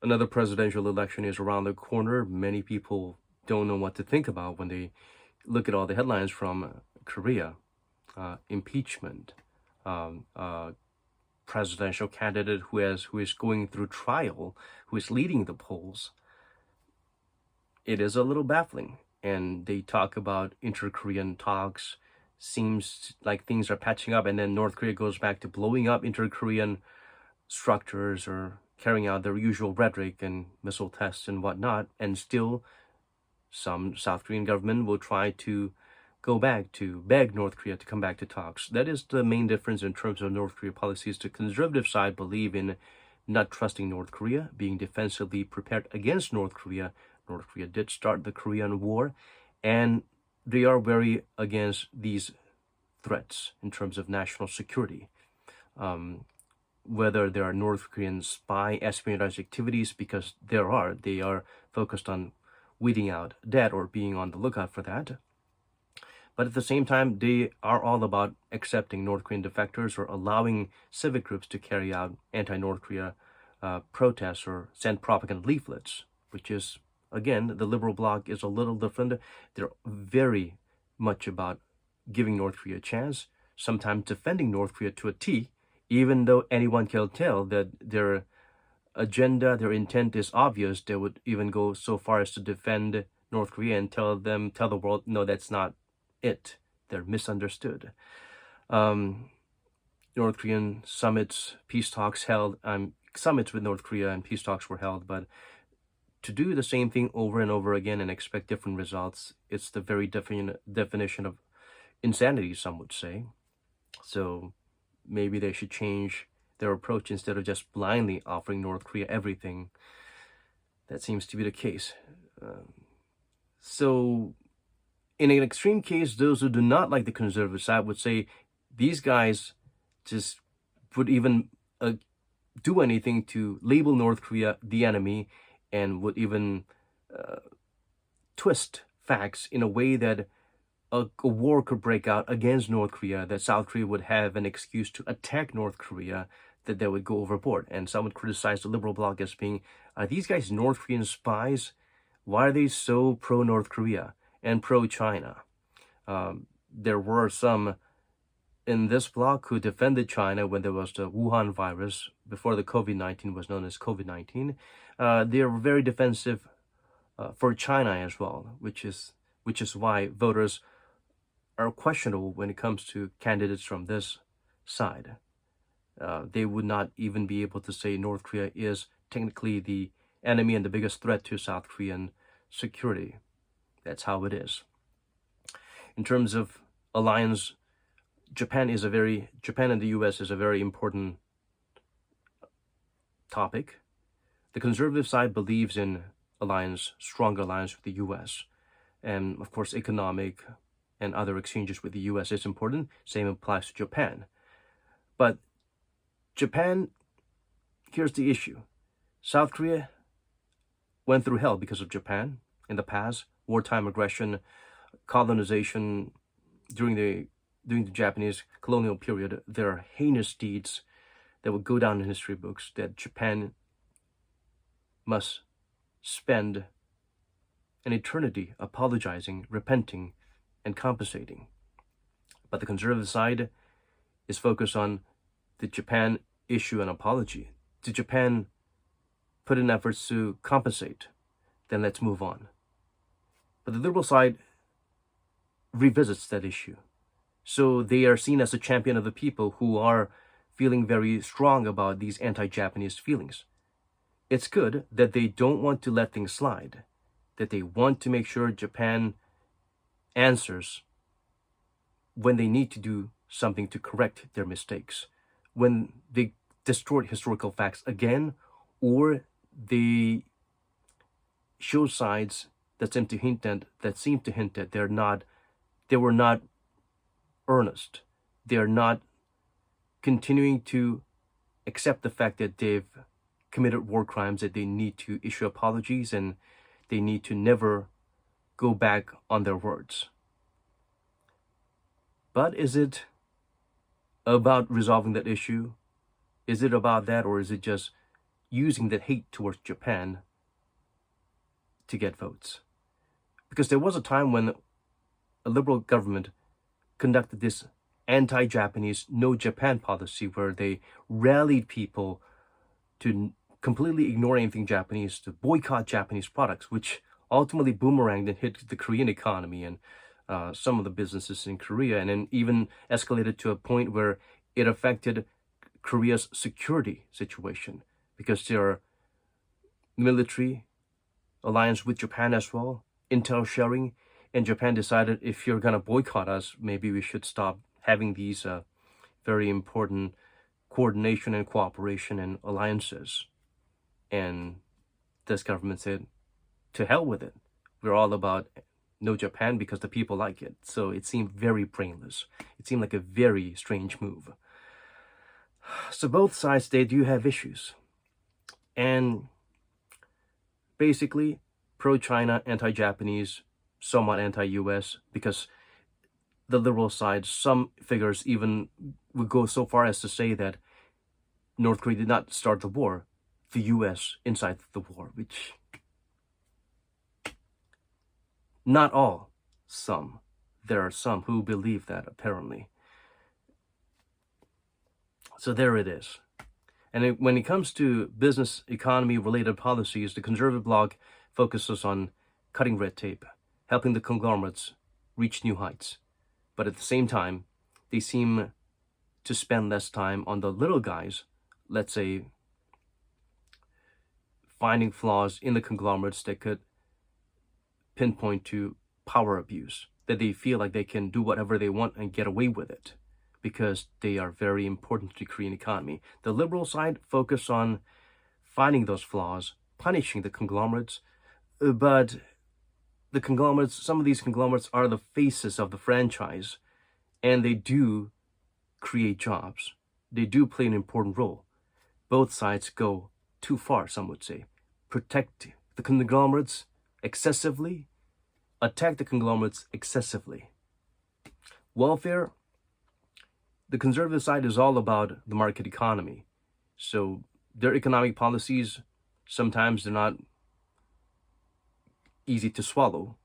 Another presidential election is around the corner. Many people don't know what to think about when they look at all the headlines from Korea. Impeachment, presidential candidate who is going through trial, who is leading the polls. It is a little baffling. And they talk about inter-Korean talks. Seems like things are patching up, and then North Korea goes back to blowing up inter-Korean structures or carrying out their usual rhetoric and missile tests and whatnot. And still, some South Korean government will try to go back to beg North Korea to come back to talks. That is the main difference in terms of North Korea policies. The conservative side believe in not trusting North Korea, being defensively prepared against North Korea. North Korea did start the Korean War, and they are very against these threats in terms of national security. Whether there are North Korean spy espionage activities, because they are focused on weeding out that or being on the lookout for that. But at the same time, they are all about accepting North Korean defectors or allowing civic groups to carry out anti-North Korea protests or send propaganda leaflets, which is, again, the liberal bloc is a little different. They're very much about giving North Korea a chance, sometimes defending North Korea to a T, even though anyone can tell that their agenda, their intent is obvious. They would even go so far as to defend North Korea and tell the world, no, that's not it. They're misunderstood. North Korean summits, peace talks held, summits with North Korea and peace talks were held, but to do the same thing over and over again and expect different results, it's the very definition of insanity, some would say. So maybe they should change their approach instead of just blindly offering North Korea everything. That seems to be the case. So in an extreme case, those who do not like the conservative side would say these guys just would even do anything to label North Korea the enemy, and would even twist facts in a way that a war could break out against North Korea, that South Korea would have an excuse to attack North Korea, that they would go overboard. And some would criticize the liberal bloc as being, are these guys North Korean spies? Why are they so pro-North Korea and pro-China? There were some in this bloc who defended China when there was the Wuhan virus, before the COVID-19 was known as COVID-19. They were very defensive for China as well, which is why voters are questionable when it comes to candidates from this side. They would not even be able to say North Korea is technically the enemy and the biggest threat to South Korean security. That's how it is. In terms of alliance, Japan and the US is a very important topic. The conservative side believes in strong alliance with the US. And of course, economic and other exchanges with the US is important. Same applies to Japan. But Japan, here's the issue. South Korea went through hell because of Japan in the past. Wartime aggression, colonization during the Japanese colonial period. There are heinous deeds that would go down in history books that Japan must spend an eternity apologizing, repenting, and compensating. But the conservative side is focused on, did Japan issue an apology? Did Japan put in efforts to compensate? Then let's move on. But the liberal side revisits that issue. So they are seen as a champion of the people who are feeling very strong about these anti-Japanese feelings. It's good that they don't want to let things slide, that they want to make sure Japan answers when they need to do something to correct their mistakes, when they distort historical facts again, or they show sides that seem to hint that they were not earnest. They are not continuing to accept the fact that they've committed war crimes, that they need to issue apologies, and they need to never go back on their words. But is it about resolving that issue? Is it about that, or is it just using that hate towards Japan to get votes. Because there was a time when a liberal government conducted this anti-Japanese no Japan policy where they rallied people to completely ignore anything Japanese, to boycott Japanese products, which ultimately boomeranged and hit the Korean economy and some of the businesses in Korea, and then even escalated to a point where it affected Korea's security situation because there are military alliance with Japan as well, intel sharing, and Japan decided if you're going to boycott us, maybe we should stop having these very important coordination and cooperation and alliances. And this government said, to hell with it. We're all about no Japan because the people like it. So it seemed very brainless. It seemed like a very strange move. So both sides, they do have issues. And basically, pro-China, anti-Japanese, somewhat anti-US, because the liberal side, some figures even would go so far as to say that North Korea did not start the war, the US incited the war, which not all, some. There are some who believe that, apparently. So there it is. And when it comes to business economy related policies, the conservative bloc focuses on cutting red tape, helping the conglomerates reach new heights. But at the same time, they seem to spend less time on the little guys, let's say, finding flaws in the conglomerates that could pinpoint to power abuse, that they feel like they can do whatever they want and get away with it because they are very important to the Korean economy. The liberal side focus on finding those flaws, punishing the conglomerates, but the conglomerates, some of these conglomerates are the faces of the franchise, and they do create jobs. They do play an important role. Both sides go too far, some would say. Protect the conglomerates excessively, attack the conglomerates excessively. Welfare, the conservative side is all about the market economy. So their economic policies, sometimes they're not easy to swallow.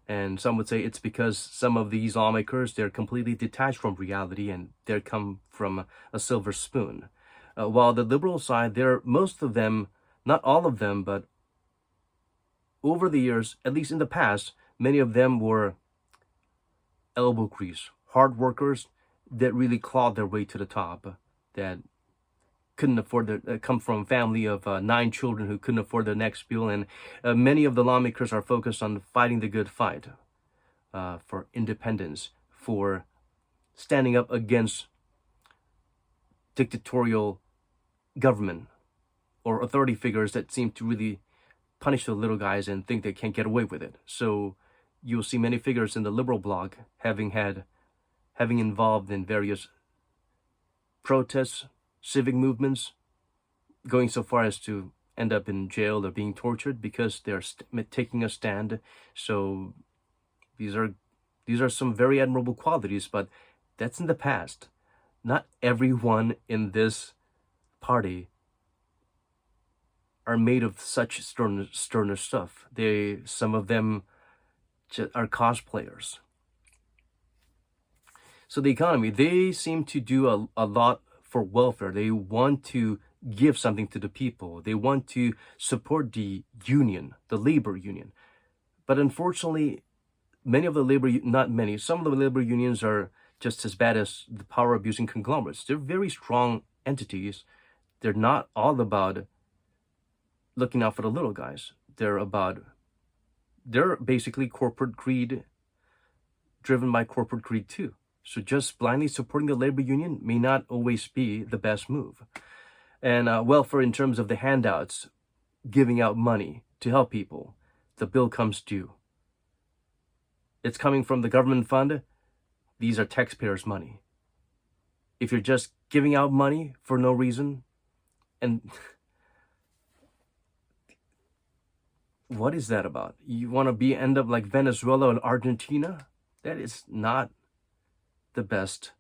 And some would say it's because some of these lawmakers, they're completely detached from reality and they come from a silver spoon. While the liberal side, most of them, not all of them, but over the years, at least in the past, many of them were elbow grease, hard workers that really clawed their way to the top, that couldn't afford to come from a family of 9 children who couldn't afford their next meal. And many of the lawmakers are focused on fighting the good fight for independence, for standing up against dictatorial government or authority figures that seem to really punish the little guys and think they can't get away with it. So you'll see many figures in the liberal bloc having involved in various protests, civic movements, going so far as to end up in jail or being tortured because they're taking a stand. So these are some very admirable qualities, but that's in the past. Not everyone in this party are made of such sterner stuff. Some of them are cosplayers. So the economy, they seem to do a lot for welfare. They want to give something to the people. They want to support the union, the labor union. But unfortunately, some of the labor unions are just as bad as the power abusing conglomerates. They're very strong entities. They're not all about looking out for the little guys. They're basically corporate greed, driven by corporate greed too. So just blindly supporting the labor union may not always be the best move. And welfare in terms of the handouts, giving out money to help people, the bill comes due. It's coming from the government fund. These are taxpayers' money. If you're just giving out money for no reason, and what is that about? You want to end up like Venezuela and Argentina? That is not the best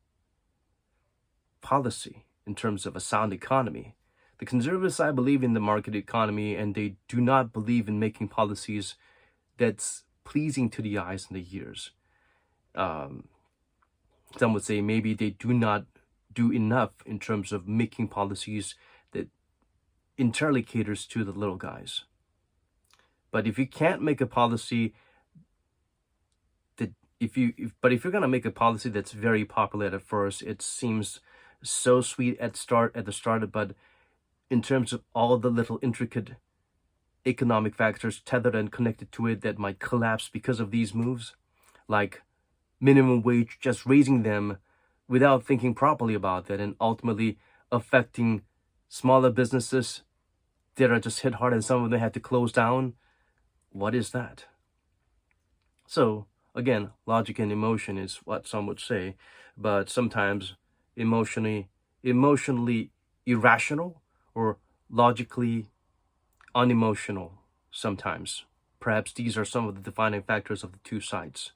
policy in terms of a sound economy. The conservative side believe in the market economy, and they do not believe in making policies that's pleasing to the eyes and the ears. Some would say maybe they do not do enough in terms of making policies that entirely caters to the little guys. But if you can't make a policy that if you're gonna make a policy that's very popular at first, it seems so sweet at the start, but in terms of all the little intricate economic factors tethered and connected to it that might collapse because of these moves, like minimum wage, just raising them without thinking properly about that, and ultimately affecting smaller businesses that are just hit hard, and some of them had to close down. What is that? So again, logic and emotion is what some would say, but sometimes emotionally irrational or logically unemotional sometimes. Perhaps these are some of the defining factors of the two sides.